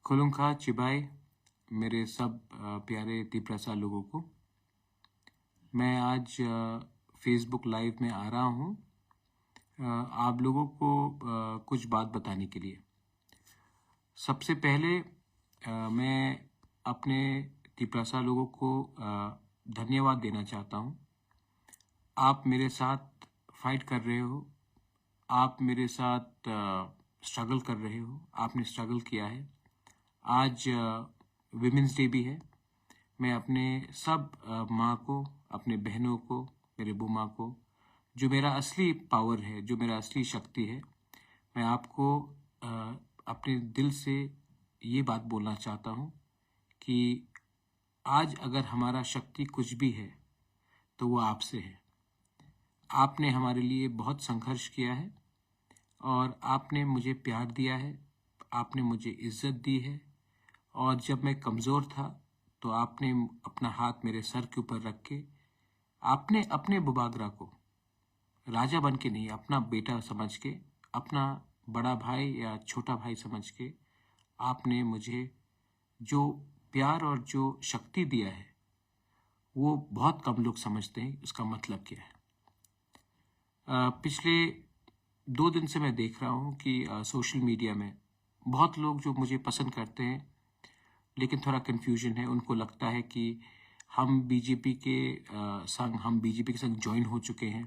खुलुंखा चिबाई मेरे सब प्यारे तिप्रसा लोगों को। मैं आज फेसबुक लाइव में आ रहा हूँ आप लोगों को कुछ बात बताने के लिए। सबसे पहले मैं अपने तिप्रसा लोगों को धन्यवाद देना चाहता हूँ। आप मेरे साथ फाइट कर रहे हो, आप मेरे साथ स्ट्रगल कर रहे हो, आपने स्ट्रगल किया है। आज विमेंस डे भी है। मैं अपने सब माँ को, अपने बहनों को, मेरे बुआ को, जो मेरा असली पावर है, जो मेरा असली शक्ति है, मैं आपको अपने दिल से ये बात बोलना चाहता हूँ कि आज अगर हमारा शक्ति कुछ भी है तो वो आपसे है। आपने हमारे लिए बहुत संघर्ष किया है और आपने मुझे प्यार दिया है, आपने मुझे इज्जत दी है। और जब मैं कमज़ोर था तो आपने अपना हाथ मेरे सर के ऊपर रख के, आपने अपने बुबागरा को राजा बन के नहीं, अपना बेटा समझ के, अपना बड़ा भाई या छोटा भाई समझ के, आपने मुझे जो प्यार और जो शक्ति दिया है वो बहुत कम लोग समझते हैं उसका मतलब क्या है। पिछले 2 दिन से मैं देख रहा हूँ कि सोशल मीडिया में बहुत लोग जो मुझे पसंद करते हैं, लेकिन थोड़ा कन्फ्यूजन है। उनको लगता है कि हम बीजेपी के संग ज्वाइन हो चुके हैं,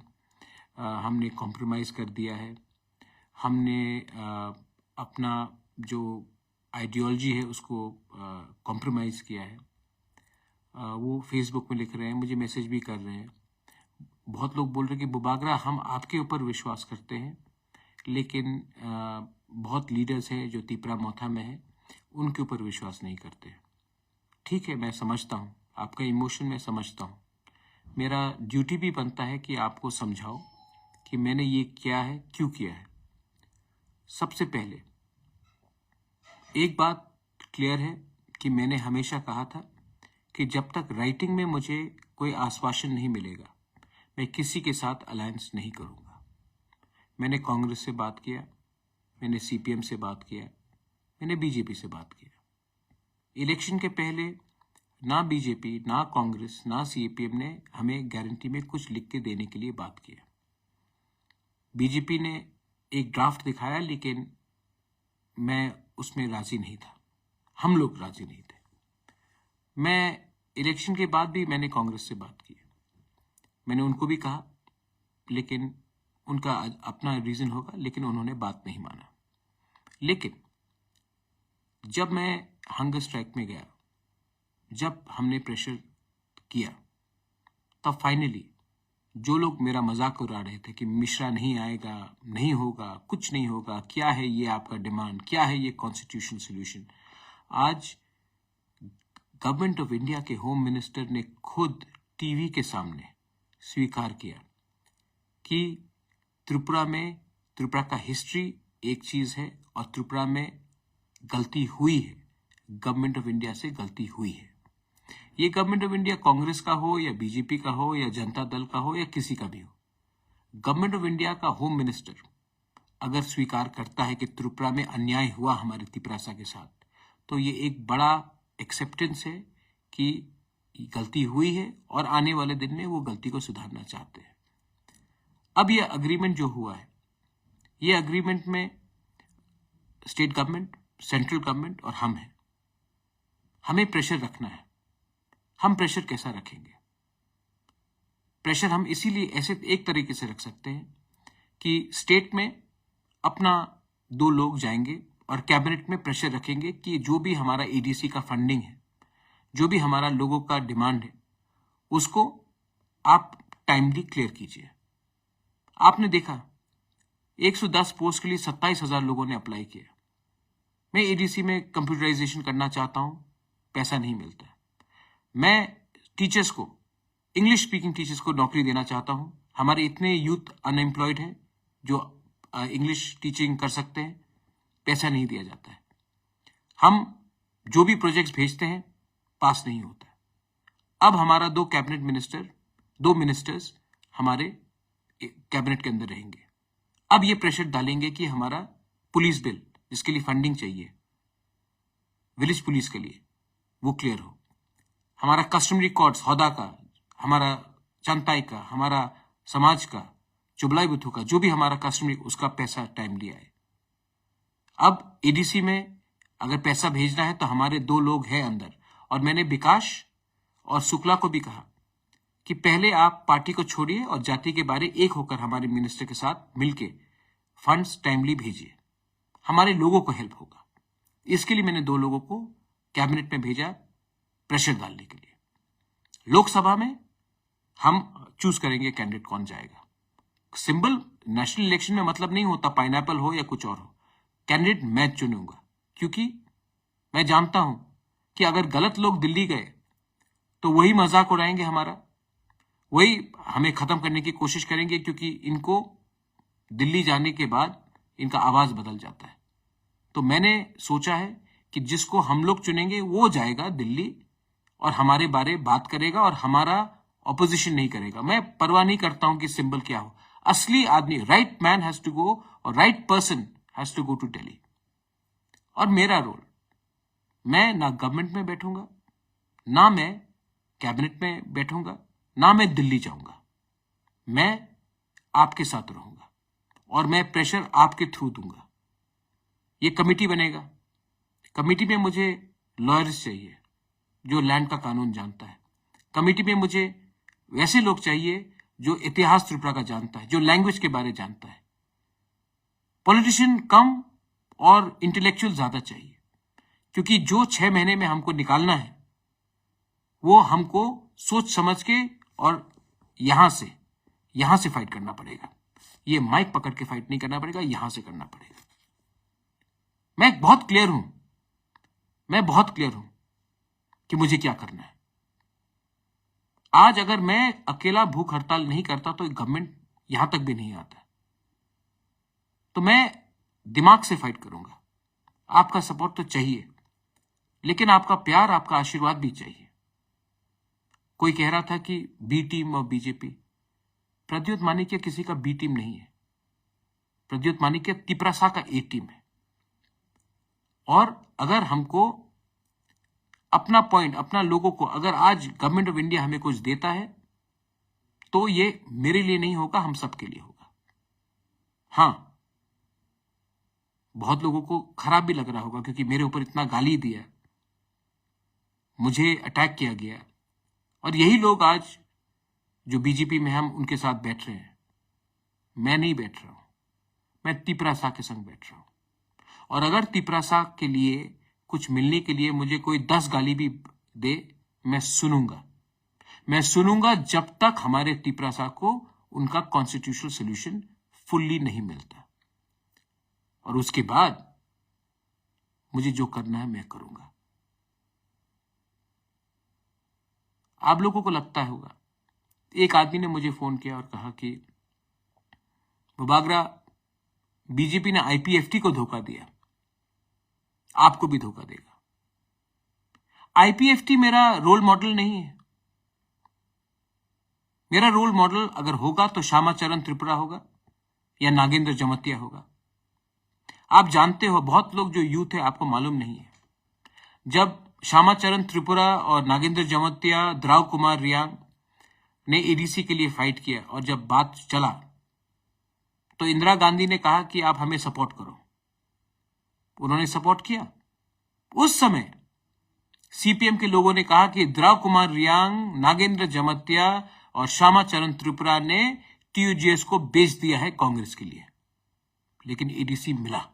हमने कॉम्प्रोमाइज़ कर दिया है, हमने अपना जो आइडियोलॉजी है उसको कॉम्प्रोमाइज़ किया है। वो फेसबुक में लिख रहे हैं, मुझे मैसेज भी कर रहे हैं। बहुत लोग बोल रहे हैं कि बुबागरा हम आपके ऊपर विश्वास करते हैं, लेकिन बहुत लीडर्स हैं जो तिपरा मोथा में है, उनके ऊपर विश्वास नहीं करते। ठीक है, मैं समझता हूँ आपका इमोशन, मैं समझता हूँ। मेरा ड्यूटी भी बनता है कि आपको समझाओ कि मैंने ये किया है, क्यों किया है। सबसे पहले एक बात क्लियर है कि मैंने हमेशा कहा था कि जब तक राइटिंग में मुझे कोई आश्वासन नहीं मिलेगा, मैं किसी के साथ अलायंस नहीं करूँगा। मैंने कांग्रेस से बात किया, मैंने सीपीएम से बात किया, मैंने बीजेपी से बात किया। इलेक्शन के पहले ना बीजेपी, ना कांग्रेस, ना सीपीएम ने हमें गारंटी में कुछ लिख के देने के लिए बात किया। बीजेपी ने एक ड्राफ्ट दिखाया, लेकिन मैं उसमें राजी नहीं था, हम लोग राजी नहीं थे। मैं इलेक्शन के बाद भी मैंने कांग्रेस से बात की, मैंने उनको भी कहा, लेकिन उनका अपना रीज़न होगा, लेकिन उन्होंने बात नहीं माना। लेकिन जब मैं हंगर स्ट्राइक में गया, जब हमने प्रेशर किया, तब फाइनली जो लोग मेरा मजाक उड़ा रहे थे कि मिश्रा नहीं आएगा, नहीं होगा, कुछ नहीं होगा, क्या है ये आपका डिमांड, क्या है ये कॉन्स्टिट्यूशनल सोल्यूशन, आज गवर्नमेंट ऑफ इंडिया के होम मिनिस्टर ने खुद टीवी के सामने स्वीकार किया कि त्रिपुरा का हिस्ट्री एक चीज़ है और त्रिपुरा में गलती हुई है, गवर्नमेंट ऑफ इंडिया से गलती हुई है। ये गवर्नमेंट ऑफ इंडिया कांग्रेस का हो या बीजेपी का हो या जनता दल का हो या किसी का भी हो, गवर्नमेंट ऑफ इंडिया का होम मिनिस्टर अगर स्वीकार करता है कि त्रिपुरा में अन्याय हुआ हमारे तिपरासा के साथ, तो ये एक बड़ा एक्सेप्टेंस है कि गलती हुई है और आने वाले दिन में वो गलती को सुधारना चाहते हैं। अब ये अग्रीमेंट जो हुआ है, ये अग्रीमेंट में स्टेट गवर्नमेंट, सेंट्रल गवर्नमेंट और हम हैं। हमें प्रेशर रखना है। हम प्रेशर कैसा रखेंगे? प्रेशर हम इसीलिए ऐसे एक तरीके से रख सकते हैं कि स्टेट में अपना 2 लोग जाएंगे और कैबिनेट में प्रेशर रखेंगे कि जो भी हमारा एडीसी का फंडिंग है, जो भी हमारा लोगों का डिमांड है, उसको आप टाइमली क्लियर कीजिए। आपने देखा 110 पोस्ट के लिए 27,000 लोगों ने अप्लाई किया। मैं एडीसी में कंप्यूटराइजेशन करना चाहता हूं, पैसा नहीं मिलता। मैं टीचर्स को, इंग्लिश स्पीकिंग टीचर्स को नौकरी देना चाहता हूं। हमारे इतने यूथ अनएम्प्लॉयड हैं जो इंग्लिश टीचिंग कर सकते हैं, पैसा नहीं दिया जाता है। हम जो भी प्रोजेक्ट्स भेजते हैं पास नहीं होता है। अब हमारा 2 मिनिस्टर्स हमारे कैबिनेट के अंदर रहेंगे। अब ये प्रेशर डालेंगे कि हमारा पुलिस बिल, जिसके लिए फंडिंग चाहिए, विलेज पुलिस के लिए वो क्लियर हो, हमारा कस्टमरी कोड्स हौदा का, हमारा चंताई का, हमारा समाज का, चुबलाई बुथू का, जो भी हमारा कस्टमरी, उसका पैसा टाइमली आए। अब एडीसी में अगर पैसा भेजना है तो हमारे 2 लोग हैं अंदर, और मैंने विकास और शुक्ला को भी कहा कि पहले आप पार्टी को छोड़िए और जाति के बारे एक होकर हमारे मिनिस्टर के साथ मिलके फंड्स टाइमली भेजिए, हमारे लोगों को हेल्प होगा। इसके लिए मैंने 2 लोगों को कैबिनेट में भेजा प्रेशर डालने के लिए। लोकसभा में हम चूज करेंगे कैंडिडेट कौन जाएगा। सिंबल नेशनल इलेक्शन में मतलब नहीं होता पाइनएप्पल हो या कुछ और हो, कैंडिडेट मैं चुनूंगा, क्योंकि मैं जानता हूं कि अगर गलत लोग दिल्ली गए तो वही मजाक उड़ाएंगे हमारा, वही हमें खत्म करने की कोशिश करेंगे, क्योंकि इनको दिल्ली जाने के बाद इनका आवाज बदल जाता है। तो मैंने सोचा है कि जिसको हम लोग चुनेंगे वो जाएगा दिल्ली और हमारे बारे बात करेगा और हमारा ऑपोजिशन नहीं करेगा। मैं परवाह नहीं करता हूं कि सिंबल क्या हो, असली आदमी, right man has to go और right person has to go to Delhi. और मेरा रोल, मैं ना गवर्नमेंट में बैठूंगा, ना मैं कैबिनेट में बैठूंगा, ना मैं दिल्ली जाऊंगा, मैं आपके साथ रहूंगा और मैं प्रेशर आपके थ्रू दूंगा। ये कमेटी बनेगा, कमेटी में मुझे लॉयर्स चाहिए जो लैंड का कानून जानता है, कमेटी में मुझे वैसे लोग चाहिए जो इतिहास त्रिपुरा का जानता है, जो लैंग्वेज के बारे जानता है। पॉलिटिशियन कम और इंटेलेक्चुअल ज्यादा चाहिए, क्योंकि जो 6 महीने में हमको निकालना है वो हमको सोच समझ के और यहां से फाइट करना पड़ेगा। ये माइक पकड़ के फाइट नहीं करना पड़ेगा, यहां से करना पड़ेगा। मैं बहुत क्लियर हूं कि मुझे क्या करना है। आज अगर मैं अकेला भूख हड़ताल नहीं करता तो गवर्नमेंट यहां तक भी नहीं आता। तो मैं दिमाग से फाइट करूंगा। आपका सपोर्ट तो चाहिए, लेकिन आपका प्यार, आपका आशीर्वाद भी चाहिए। कोई कह रहा था कि बी टीम और बीजेपी, प्रद्युत मानिक्य किसी का बी टीम नहीं है। प्रद्युत मानिक्य तिपरासा का ए टीम है। और अगर हमको अपना पॉइंट, अपना लोगों को, अगर आज गवर्नमेंट ऑफ इंडिया हमें कुछ देता है तो ये मेरे लिए नहीं होगा, हम सबके लिए होगा। हां, बहुत लोगों को खराब भी लग रहा होगा क्योंकि मेरे ऊपर इतना गाली दिया, मुझे अटैक किया गया, और यही लोग आज जो बीजेपी में हम उनके साथ बैठ रहे हैं। मैं नहीं बैठ रहा हूं, मैं तिपरासा के संग बैठ रहा हूं। और अगर तिपरासा के लिए कुछ मिलने के लिए मुझे कोई 10 गाली भी दे, मैं सुनूंगा जब तक हमारे तिपरासा को उनका कॉन्स्टिट्यूशनल सोल्यूशन फुल्ली नहीं मिलता। और उसके बाद मुझे जो करना है मैं करूंगा। आप लोगों को लगता होगा, एक आदमी ने मुझे फोन किया और कहा कि बुबागरा, बीजेपी ने आईपीएफटी को धोखा दिया, आपको भी धोखा देगा। आईपीएफटी मेरा रोल मॉडल नहीं है। मेरा रोल मॉडल अगर होगा तो श्यामाचरण त्रिपुरा होगा या नागेंद्र जमतिया होगा। आप जानते हो, बहुत लोग जो यूथ है आपको मालूम नहीं है, जब श्यामाचरण त्रिपुरा और नागेंद्र जमतिया, द्राव कुमार रियांग ने एडीसी के लिए फाइट किया और जब बात चला तो इंदिरा गांधी ने कहा कि आप हमें सपोर्ट करो। उन्होंने सपोर्ट किया। उस समय सीपीएम के लोगों ने कहा कि द्राव कुमार रियांग, नागेंद्र जमतिया और श्यामाचरण त्रिपुरा ने टीयूजीएस को बेच दिया है कांग्रेस के लिए, लेकिन एडीसी मिला।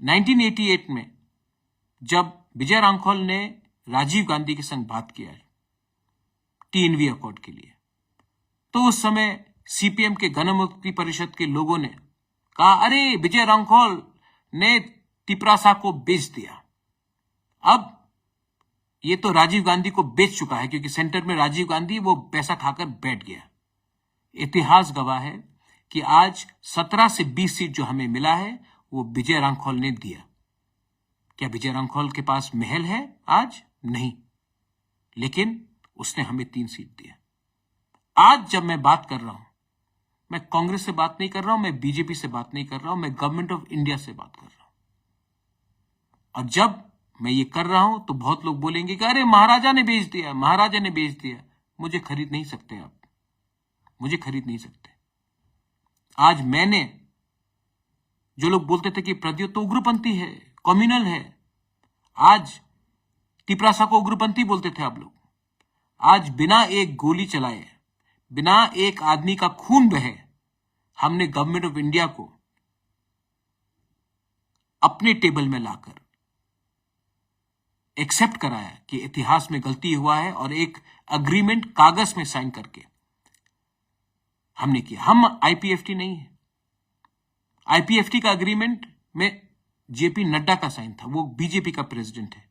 1988 में जब विजय रांखोल ने राजीव गांधी के संग बात किया टीएनवी अकॉर्ड के लिए, तो उस समय सीपीएम के गणमुक्ति परिषद के लोगों ने कहा, अरे विजय रांखोल ने तिपरासा को बेच दिया। अब ये तो राजीव गांधी को बेच चुका है, क्योंकि सेंटर में राजीव गांधी वो पैसा खाकर बैठ गया। इतिहास गवाह है कि आज 17 से 20 सीट जो हमें मिला है वो विजय रांखोल ने दिया। क्या विजय रांखोल के पास महल है आज? नहीं, लेकिन उसने हमें 3 सीट दिया। आज जब मैं बात कर रहा हूं, मैं कांग्रेस से बात नहीं कर रहा हूं, मैं बीजेपी से बात नहीं कर रहा हूं, मैं गवर्नमेंट ऑफ इंडिया से बात कर रहा हूं। और जब मैं ये कर रहा हूं तो बहुत लोग बोलेंगे कि अरे महाराजा ने बेच दिया, महाराजा ने बेच दिया। मुझे खरीद नहीं सकते आप, मुझे खरीद नहीं सकते। आज मैंने, जो लोग बोलते थे कि प्रद्योत तो उग्रपंथी है, कम्युनल है, आज तिपरासा को उग्रपंथी बोलते थे आप लोग। आज बिना एक गोली चलाए, बिना एक आदमी का खून बहे, हमने गवर्नमेंट ऑफ इंडिया को अपने टेबल में लाकर एक्सेप्ट कराया कि इतिहास में गलती हुआ है, और एक अग्रीमेंट कागज में साइन करके हमने किया। हम आईपीएफटी नहीं है। आईपीएफटी का अग्रीमेंट में जेपी नड्डा का साइन था, वो बीजेपी का प्रेसिडेंट है।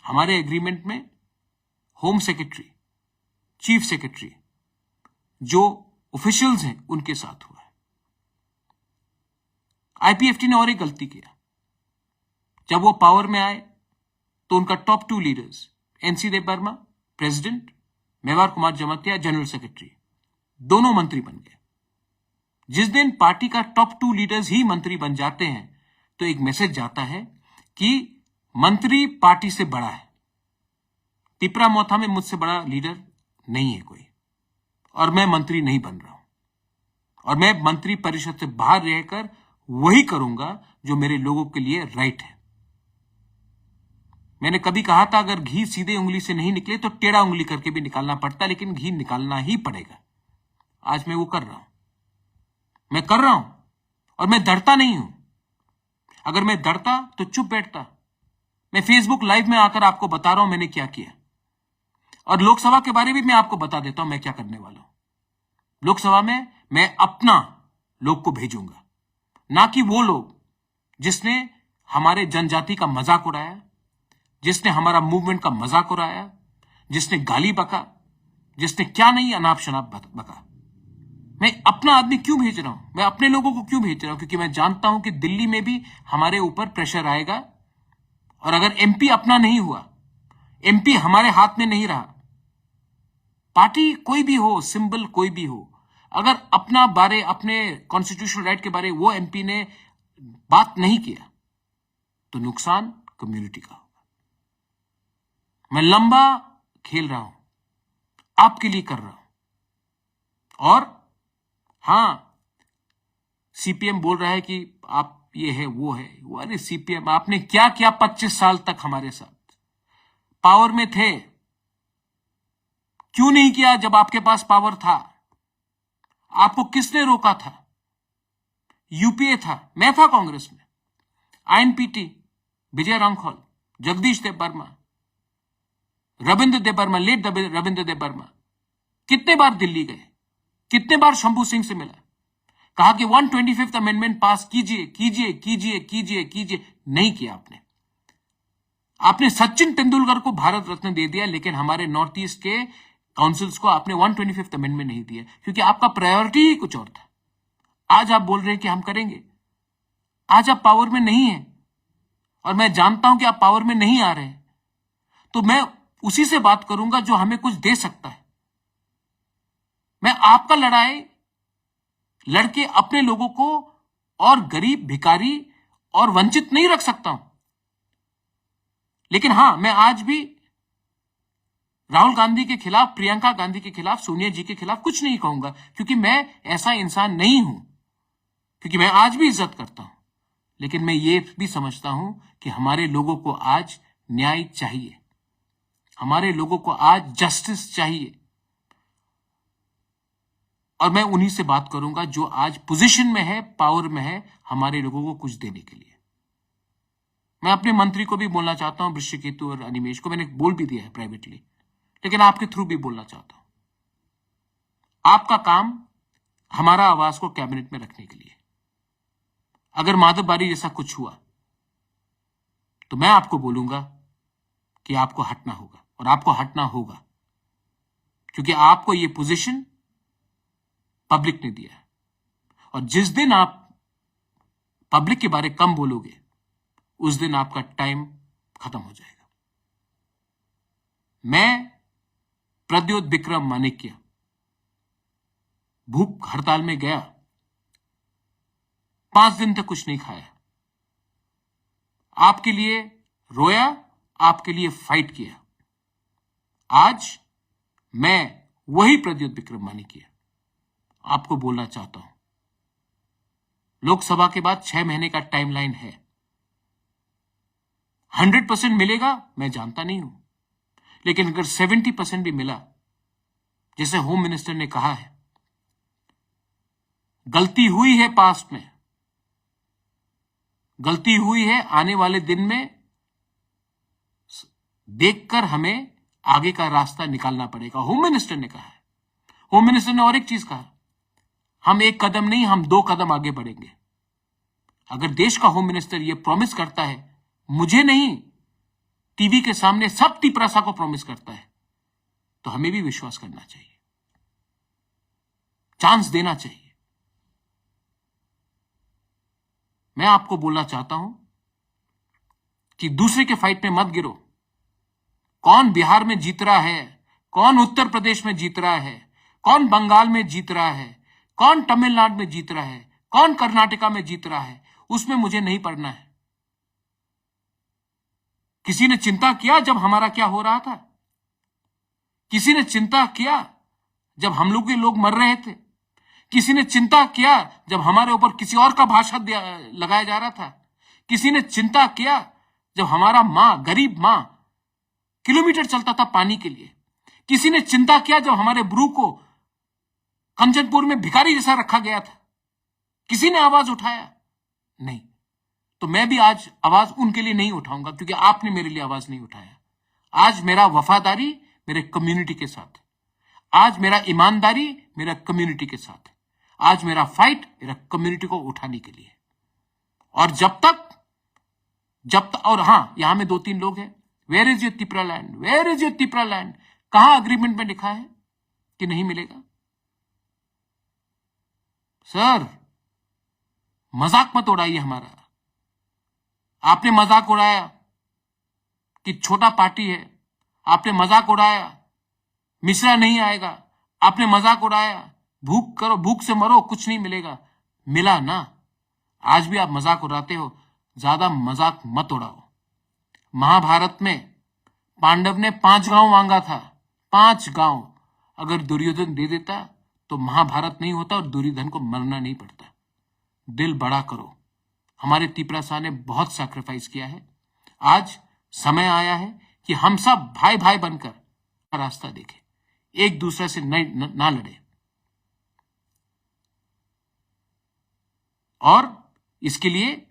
हमारे एग्रीमेंट में होम सेक्रेटरी, चीफ सेक्रेटरी, जो ऑफिशियल्स हैं, उनके साथ हुआ है। आईपीएफटी ने और एक गलती किया। जब वो पावर में आए तो उनका top 2 leaders, NC Dev Varma president, Mewar Kumar Jamatia general secretary, दोनों मंत्री बन गए। जिस दिन पार्टी का टॉप 2 लीडर्स ही मंत्री बन जाते हैं तो एक मैसेज जाता है कि मंत्री पार्टी से बड़ा है। तिपरा मोथा में मुझसे बड़ा लीडर नहीं है कोई, और मैं मंत्री नहीं बन रहा हूं, और मैं मंत्री परिषद से बाहर रहकर वही करूंगा जो मेरे लोगों के लिए राइट है। मैंने कभी कहा था अगर घी सीधे उंगली से नहीं निकले तो टेढ़ा उंगली करके भी निकालना पड़ता, लेकिन घी निकालना ही पड़ेगा। आज मैं वो कर रहा हूं, मैं कर रहा हूं, और मैं डरता नहीं हूं। अगर मैं डरता तो चुप बैठता। मैं फेसबुक लाइव में आकर आपको बता रहा हूं मैंने क्या किया, और लोकसभा के बारे में मैं आपको बता देता हूं मैं क्या करने वाला हूं। लोकसभा में मैं अपना लोग को भेजूंगा, ना कि वो लोग जिसने हमारे जनजाति का मजाक उड़ाया, जिसने हमारा मूवमेंट का मजाक उड़ाया, जिसने गाली बका, जिसने क्या नहीं अनाप शनाप बका। मैं अपना आदमी क्यों भेज रहा हूं, मैं अपने लोगों को क्यों भेज रहा हूं? क्योंकि मैं जानता हूं कि दिल्ली में भी हमारे ऊपर प्रेशर आएगा, और अगर एमपी अपना नहीं हुआ, एमपी हमारे हाथ में नहीं रहा, पार्टी कोई भी हो, सिंबल कोई भी हो, अगर अपना बारे, अपने कॉन्स्टिट्यूशनल राइट के बारे वो एमपी ने बात नहीं किया तो नुकसान कम्युनिटी का होगा। मैं लंबा खेल रहा हूं, आपके लिए कर रहा हूं। और हां, सीपीएम बोल रहा है कि आप ये है वो है, वो अरे सीपीएम आपने क्या किया 25 साल तक हमारे साथ? पावर में थे, क्यों नहीं किया जब आपके पास पावर था? आपको किसने रोका था? यूपीए था, मैं था कांग्रेस में, आईएनपीटी, विजय रांखौल, जगदीश देव वर्मा, रविंद्र देव वर्मा, लेट रविंद्र देव वर्मा कितने बार दिल्ली गए, कितने बार शंभू सिंह से मिला, कहा कि 125th अमेंडमेंट पास कीजिए कीजिए कीजिए कीजिए कीजिए, नहीं किया आपने। आपने सचिन तेंदुलकर को भारत रत्न दे दिया, लेकिन हमारे नॉर्थ ईस्ट के काउंसिल्स को आपने 125th अमेंडमेंट नहीं दिया, क्योंकि आपका प्रायोरिटी ही कुछ और था। आज आप बोल रहे हैं कि हम करेंगे, आज आप पावर में नहीं है, और मैं जानता हूं कि आप पावर में नहीं आ रहे हैं, तो मैं उसी से बात करूंगा जो हमें कुछ दे सकता है। मैं आपका लड़ाई लड़के अपने लोगों को और गरीब, भिखारी और वंचित नहीं रख सकता हूं, लेकिन हां, मैं आज भी राहुल गांधी के खिलाफ, प्रियंका गांधी के खिलाफ, सोनिया जी के खिलाफ कुछ नहीं कहूंगा, क्योंकि मैं ऐसा इंसान नहीं हूं, क्योंकि मैं आज भी इज्जत करता हूं। लेकिन मैं ये भी समझता हूं कि हमारे लोगों को आज न्याय चाहिए, हमारे लोगों को आज जस्टिस चाहिए, और मैं उन्हीं से बात करूंगा जो आज पोजीशन में है, पावर में है, हमारे लोगों को कुछ देने के लिए। मैं अपने मंत्री को भी बोलना चाहता हूं, वृश्चिकेतु और अनिमेश को मैंने बोल भी दिया है प्राइवेटली, लेकिन आपके थ्रू भी बोलना चाहता हूं। आपका काम हमारा आवाज को कैबिनेट में रखने के लिए। अगर माधव बारी जैसा कुछ हुआ तो मैं आपको बोलूंगा कि आपको हटना होगा, और आपको हटना होगा, क्योंकि आपको यह पोजीशन पब्लिक ने दिया है, और जिस दिन आप पब्लिक के बारे कम बोलोगे उस दिन आपका टाइम खत्म हो जाएगा। मैं प्रद्योत विक्रम मानिक्य भूख हड़ताल में गया, 5 दिन तक कुछ नहीं खाया, आपके लिए रोया, आपके लिए फाइट किया। आज मैं वही प्रद्युत विक्रम मानिक आपको बोलना चाहता हूं, लोकसभा के बाद 6 महीने का टाइमलाइन है। 100% मिलेगा मैं जानता नहीं हूं, लेकिन अगर 70% भी मिला, जैसे होम मिनिस्टर ने कहा है, गलती हुई है पास्ट में, गलती हुई है, आने वाले दिन में देखकर हमें आगे का रास्ता निकालना पड़ेगा, होम मिनिस्टर ने कहा है। होम मिनिस्टर ने और एक चीज कहा, हम एक कदम नहीं, हम 2 कदम आगे बढ़ेंगे। अगर देश का होम मिनिस्टर यह प्रॉमिस करता है, मुझे नहीं, टीवी के सामने सब तिपरासा को प्रॉमिस करता है, तो हमें भी विश्वास करना चाहिए, चांस देना चाहिए। मैं आपको बोलना चाहता हूं कि दूसरे के फाइट में मत गिरो। कौन बिहार में जीत रहा है, कौन उत्तर प्रदेश में जीत रहा है, कौन बंगाल में जीत रहा है, कौन तमिलनाडु में जीत रहा है, कौन कर्नाटका में जीत रहा है, उसमें मुझे नहीं पड़ना है। किसी ने चिंता किया जब हमारा क्या हो रहा था? किसी ने चिंता किया जब हम लोग के लोग मर रहे थे? किसी ने चिंता किया जब हमारे ऊपर किसी और का भाषा लगाया जा रहा था? किसी ने चिंता किया जब हमारा मां, गरीब मां, किलोमीटर चलता था पानी के लिए? किसी ने चिंता किया जब हमारे ब्रू को कंचनपुर में भिखारी जैसा रखा गया था? किसी ने आवाज उठाया? नहीं। तो मैं भी आज आवाज उनके लिए नहीं उठाऊंगा, क्योंकि आपने मेरे लिए आवाज नहीं उठाया। आज मेरा वफादारी मेरे कम्युनिटी के साथ है, आज मेरा ईमानदारी मेरा कम्युनिटी के साथ है, आज मेरा फाइट मेरा कम्युनिटी को उठाने के लिए। और जब तक और हां, यहां में 2-3 लोग हैं, where is your Tipra land, where is your Tipra land? कहां अग्रीमेंट में लिखा है कि नहीं मिलेगा? सर, मजाक मत उड़ाइए हमारा। आपने मजाक उड़ाया कि छोटा पार्टी है, आपने मजाक उड़ाया मिश्रा नहीं आएगा, आपने मजाक उड़ाया भूख करो, भूख से मरो, कुछ नहीं मिलेगा। मिला ना। आज भी आप मजाक उड़ाते हो, ज्यादा मजाक मत उड़ाओ। महाभारत में पांडव ने 5 गांव मांगा था, 5 गांव। अगर दुर्योधन दे देता तो महाभारत नहीं होता और दुर्योधन को मरना नहीं पड़ता। दिल बड़ा करो। हमारे तिपरासा ने बहुत सैक्रिफाइस किया है। आज समय आया है कि हम सब भाई भाई बनकर रास्ता देखें, एक दूसरे से ना लड़े। और इसके लिए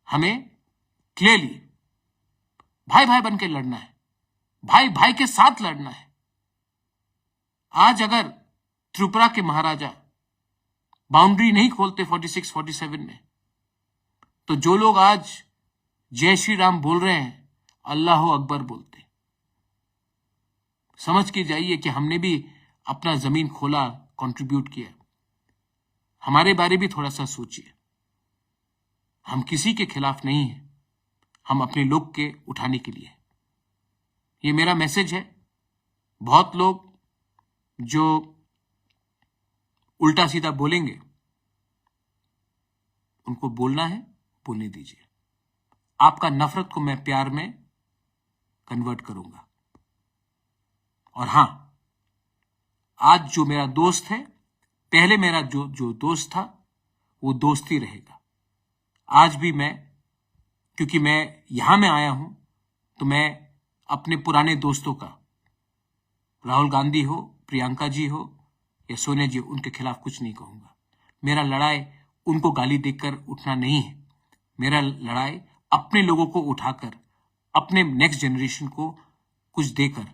हमें क्लियरली भाई भाई बनकर लड़ना है, भाई भाई के साथ लड़ना है। आज अगर त्रिपुरा के महाराजा बाउंड्री नहीं खोलते 46-47 में, तो जो लोग आज जय श्री राम बोल रहे हैं, अल्लाह अकबर बोलते। समझ के जाइए कि हमने भी अपना जमीन खोला, कंट्रीब्यूट किया। हमारे बारे भी थोड़ा सा सोचिए। हम किसी के खिलाफ नहीं हैं, हम अपने लोग के उठाने के लिए। ये मेरा मैसेज है। बहुत लोग जो उल्टा सीधा बोलेंगे, उनको बोलना है, बोलने दीजिए। आपका नफरत को मैं प्यार में कन्वर्ट करूंगा। और हां, आज जो मेरा दोस्त है, पहले मेरा जो दोस्त था, वो दोस्त ही रहेगा। आज भी मैं, क्योंकि मैं यहां में आया हूं, तो मैं अपने पुराने दोस्तों का, राहुल गांधी हो, प्रियंका जी हो या सोनिया जी, उनके खिलाफ कुछ नहीं कहूंगा। मेरा लड़ाई उनको गाली देकर उठना नहीं है। मेरा लड़ाई अपने लोगों को उठाकर, अपने नेक्स्ट जनरेशन को कुछ देकर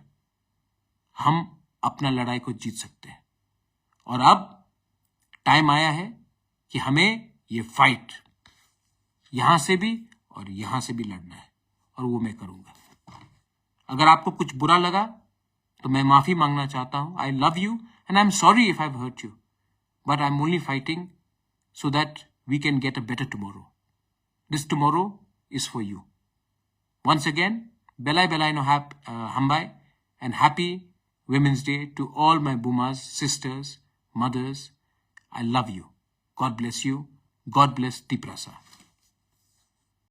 हम अपना लड़ाई को जीत सकते हैं। और अब टाइम आया है कि हमें ये फाइट यहां से भी और यहां से भी लड़ना है, और वो मैं करूंगा। अगर आपको कुछ बुरा लगा तो मैं माफी मांगना चाहता हूं। I love you and I am sorry if I have hurt you, but I am only fighting so that we can get a better tomorrow. This tomorrow is for you. Once again, Belai Belai no Hambai, and happy Women's Day to all my Bumas, sisters, mothers. I love you. God bless you. God bless Tiprasa.